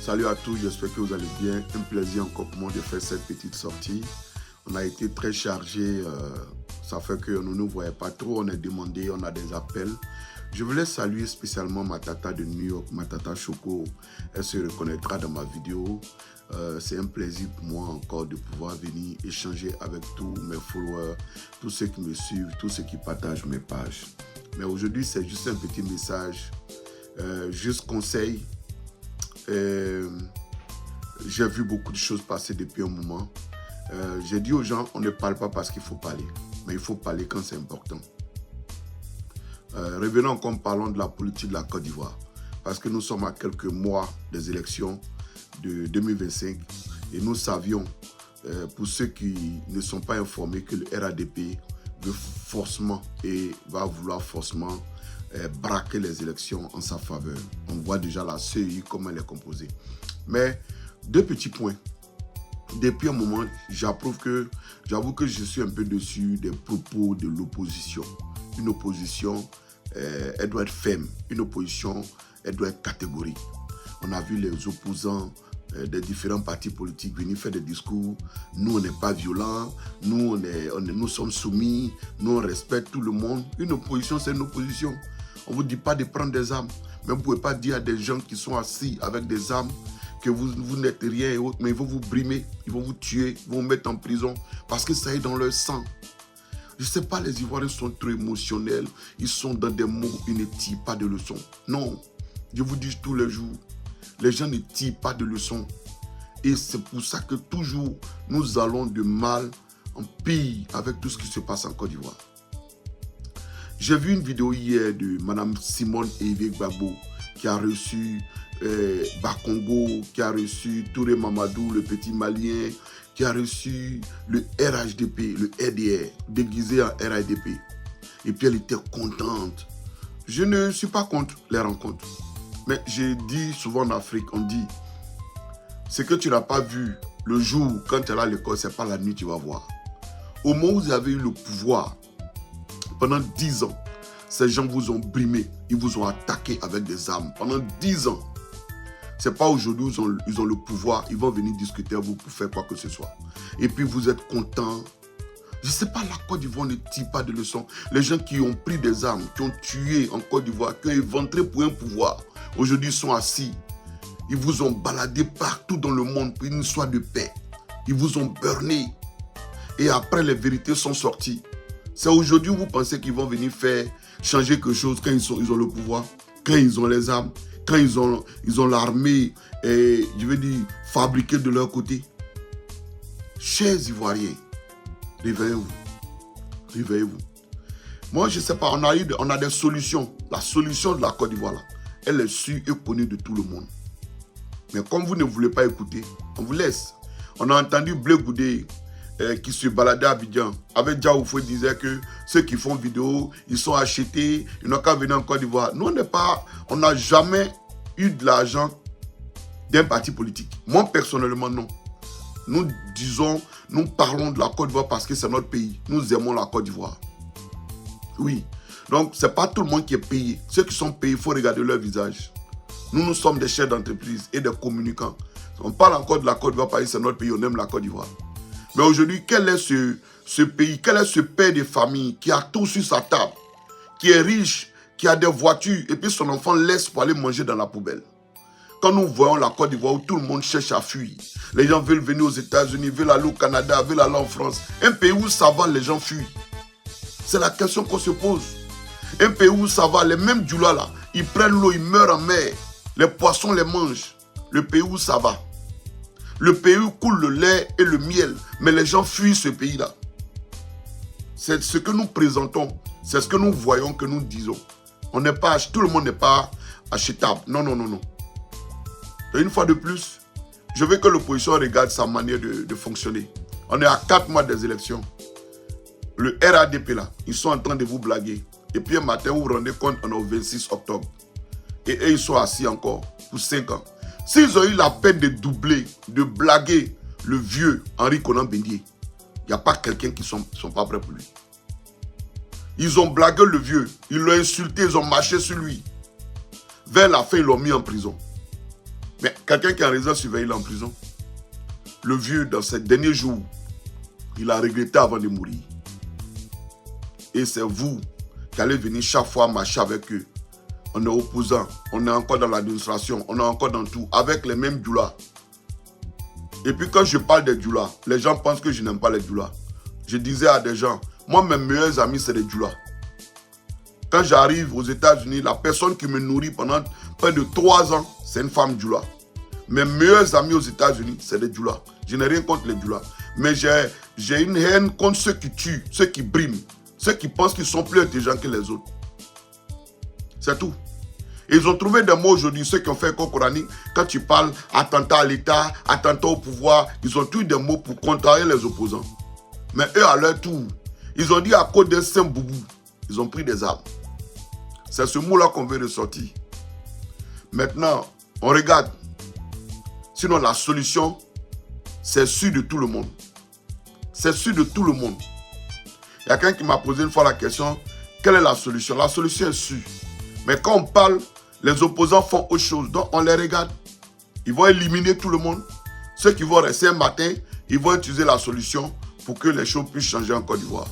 Salut à tous, j'espère que vous allez bien. Un plaisir encore pour moi de faire cette petite sortie. On a été très chargé, ça fait que nous ne nous voyons pas trop, on est demandé, on a des appels. Je voulais saluer spécialement ma tata de New York, ma tata Choco. Elle se reconnaîtra dans ma vidéo. C'est un plaisir pour moi encore de pouvoir venir échanger avec tous mes followers, tous ceux qui me suivent, tous ceux qui partagent mes pages. Mais aujourd'hui, c'est juste un petit message, juste conseil. J'ai vu beaucoup de choses passer depuis un moment. J'ai dit aux gens, on ne parle pas parce qu'il faut parler, mais il faut parler quand c'est important. Revenons encore, parlons de la politique de la Côte d'Ivoire, parce que nous sommes à quelques mois des élections de 2025 et nous savions, pour ceux qui ne sont pas informés, que le RADP veut forcément et va vouloir forcément braquer les élections en sa faveur. On voit déjà la CEI, comment elle est composée. Mais deux petits points. Depuis un moment, j'avoue que je suis un peu dessus des propos de l'opposition. Une opposition, elle doit être ferme. Une opposition, elle doit être catégorique. On a vu les opposants des différents partis politiques venir faire des discours. Nous, on n'est pas violents. Nous sommes soumis. Nous, on respecte tout le monde. Une opposition, c'est une opposition. On ne vous dit pas de prendre des armes. Mais vous ne pouvez pas dire à des gens qui sont assis avec des armes que vous n'êtes rien et autres, mais ils vont vous brimer, ils vont vous tuer, ils vont vous mettre en prison parce que ça est dans leur sang. Je ne sais pas, les Ivoiriens sont trop émotionnels, ils sont dans des mots, ils ne tirent pas de leçons. Non, je vous dis tous les jours, les gens ne tirent pas de leçons. Et c'est pour ça que toujours nous allons de mal en pire avec tout ce qui se passe en Côte d'Ivoire. J'ai vu une vidéo hier de Mme Simone Hervé Gbagbo qui a reçu Bakongo, qui a reçu Touré Mamadou, le petit malien, qui a reçu le RHDP, le RDR, déguisé en RHDP. Et puis elle était contente. Je ne suis pas contre les rencontres. Mais j'ai dit souvent en Afrique, on dit, ce que tu n'as pas vu le jour quand tu es à l'école, ce n'est pas la nuit que tu vas voir. Au moment où vous avez eu le pouvoir, pendant 10 ans, ces gens vous ont brimé, ils vous ont attaqué avec des armes. Pendant 10 ans. Ce n'est pas aujourd'hui où ils ont le pouvoir, ils vont venir discuter avec vous pour faire quoi que ce soit. Et puis vous êtes contents. Je ne sais pas, la Côte d'Ivoire ne tire pas de leçons. Les gens qui ont pris des armes, qui ont tué en Côte d'Ivoire, qui ont éventré pour un pouvoir, aujourd'hui sont assis. Ils vous ont baladé partout dans le monde pour une histoire de paix. Ils vous ont burné. Et après, les vérités sont sorties. C'est aujourd'hui où vous pensez qu'ils vont venir faire changer quelque chose quand ils ont le pouvoir, quand ils ont les armes, quand ils ont l'armée, je veux dire, fabriquée de leur côté. Chers Ivoiriens, réveillez-vous. Réveillez-vous. Moi, je ne sais pas, on a des solutions. La solution de la Côte d'Ivoire, là, elle est sûre et connue de tout le monde. Mais comme vous ne voulez pas écouter, on vous laisse. On a entendu Blé Goudé qui se baladait à Abidjan. Avec Diaoufou disait que ceux qui font vidéo, ils sont achetés, ils n'ont qu'à venir en Côte d'Ivoire. Nous, on n'a jamais eu de l'argent d'un parti politique. Moi, personnellement, non. Nous parlons de la Côte d'Ivoire parce que c'est notre pays. Nous aimons la Côte d'Ivoire. Oui. Donc, ce n'est pas tout le monde qui est payé. Ceux qui sont payés, il faut regarder leur visage. Nous sommes des chefs d'entreprise et des communicants. On parle encore de la Côte d'Ivoire parce que c'est notre pays, on aime la Côte d'Ivoire. Mais aujourd'hui, quel est ce pays, quel est ce père de famille qui a tout sur sa table, qui est riche, qui a des voitures, et puis son enfant laisse pour aller manger dans la poubelle? Quand nous voyons la Côte d'Ivoire où tout le monde cherche à fuir, les gens veulent venir aux États-Unis, veulent aller au Canada, veulent aller en France. Un pays où ça va, les gens fuient. C'est la question qu'on se pose. Un pays où ça va, les mêmes djoulas là, ils prennent l'eau, ils meurent en mer. Les poissons les mangent. Le pays où ça va. Le pays où coule le lait et le miel. Mais les gens fuient ce pays-là. C'est ce que nous présentons. C'est ce que nous voyons, que nous disons. On n'est pas, tout le monde n'est pas achetable. Non, non, non, non. Et une fois de plus, je veux que l'opposition regarde sa manière de fonctionner. On est à 4 mois des élections. Le RADP là, ils sont en train de vous blaguer. Et puis un matin, vous vous rendez compte, on est au 26 octobre. Et eux, ils sont assis encore pour 5 ans. S'ils ont eu la peine de doubler, de blaguer le vieux Henri Konan Bédié, il n'y a pas quelqu'un qui ne sont pas prêts pour lui. Ils ont blagué le vieux, ils l'ont insulté, ils ont marché sur lui. Vers la fin, ils l'ont mis en prison. Mais quelqu'un qui est en résidence surveillée, il est en prison. Le vieux, dans ses derniers jours, il a regretté avant de mourir. Et c'est vous qui allez venir chaque fois marcher avec eux. On est opposant, on est encore dans l'administration, on est encore dans tout, avec les mêmes doulas. Et puis quand je parle des doulas, les gens pensent que je n'aime pas les doulas. Je disais à des gens, moi mes meilleurs amis c'est les doulas. Quand j'arrive aux États-Unis, la personne qui me nourrit pendant près de 3 ans, c'est une femme doula. Mes meilleurs amis aux États-Unis, c'est des doulas. Je n'ai rien contre les doulas. Mais j'ai une haine contre ceux qui tuent, ceux qui briment, ceux qui pensent qu'ils sont plus intelligents que les autres. C'est tout. Ils ont trouvé des mots aujourd'hui, ceux qui ont fait école coranique, quand tu parles attentat à l'État, attentat au pouvoir, ils ont trouvé des mots pour contrarier les opposants. Mais eux, à leur tour, ils ont dit à cause d'un saint boubou, ils ont pris des armes. C'est ce mot-là qu'on veut ressortir. Maintenant, on regarde. Sinon, la solution, c'est sûr de tout le monde. C'est sûr de tout le monde. Il y a quelqu'un qui m'a posé une fois la question, quelle est la solution? La solution est sûre. Mais quand on parle, les opposants font autre chose. Donc, on les regarde. Ils vont éliminer tout le monde. Ceux qui vont rester un matin, ils vont utiliser la solution pour que les choses puissent changer en Côte d'Ivoire.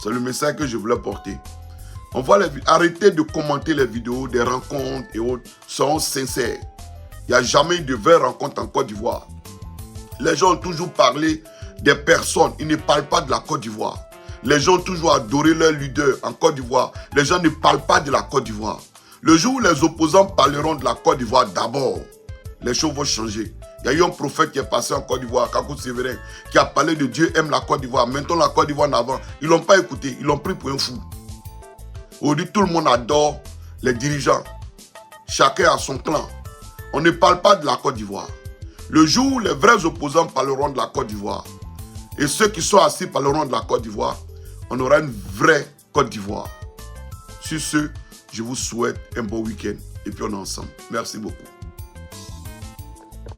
C'est le message que je voulais porter. On va arrêter de commenter les vidéos des rencontres et autres. Soyons sincères. Il n'y a jamais eu de vraies rencontres en Côte d'Ivoire. Les gens ont toujours parlé des personnes. Ils ne parlent pas de la Côte d'Ivoire. Les gens ont toujours adoré leur leader en Côte d'Ivoire. Les gens ne parlent pas de la Côte d'Ivoire. Le jour où les opposants parleront de la Côte d'Ivoire d'abord, les choses vont changer. Il y a eu un prophète qui est passé en Côte d'Ivoire, Kakou Sévérin, qui a parlé de Dieu aime la Côte d'Ivoire. Maintenant, la Côte d'Ivoire en avant. Ils ne l'ont pas écouté. Ils l'ont pris pour un fou. Aujourd'hui, tout le monde adore les dirigeants. Chacun a son clan. On ne parle pas de la Côte d'Ivoire. Le jour où les vrais opposants parleront de la Côte d'Ivoire, et ceux qui sont assis parleront de la Côte d'Ivoire, on aura une vraie Côte d'Ivoire. Sur ce, je vous souhaite un bon week-end. Et puis on est ensemble. Merci beaucoup.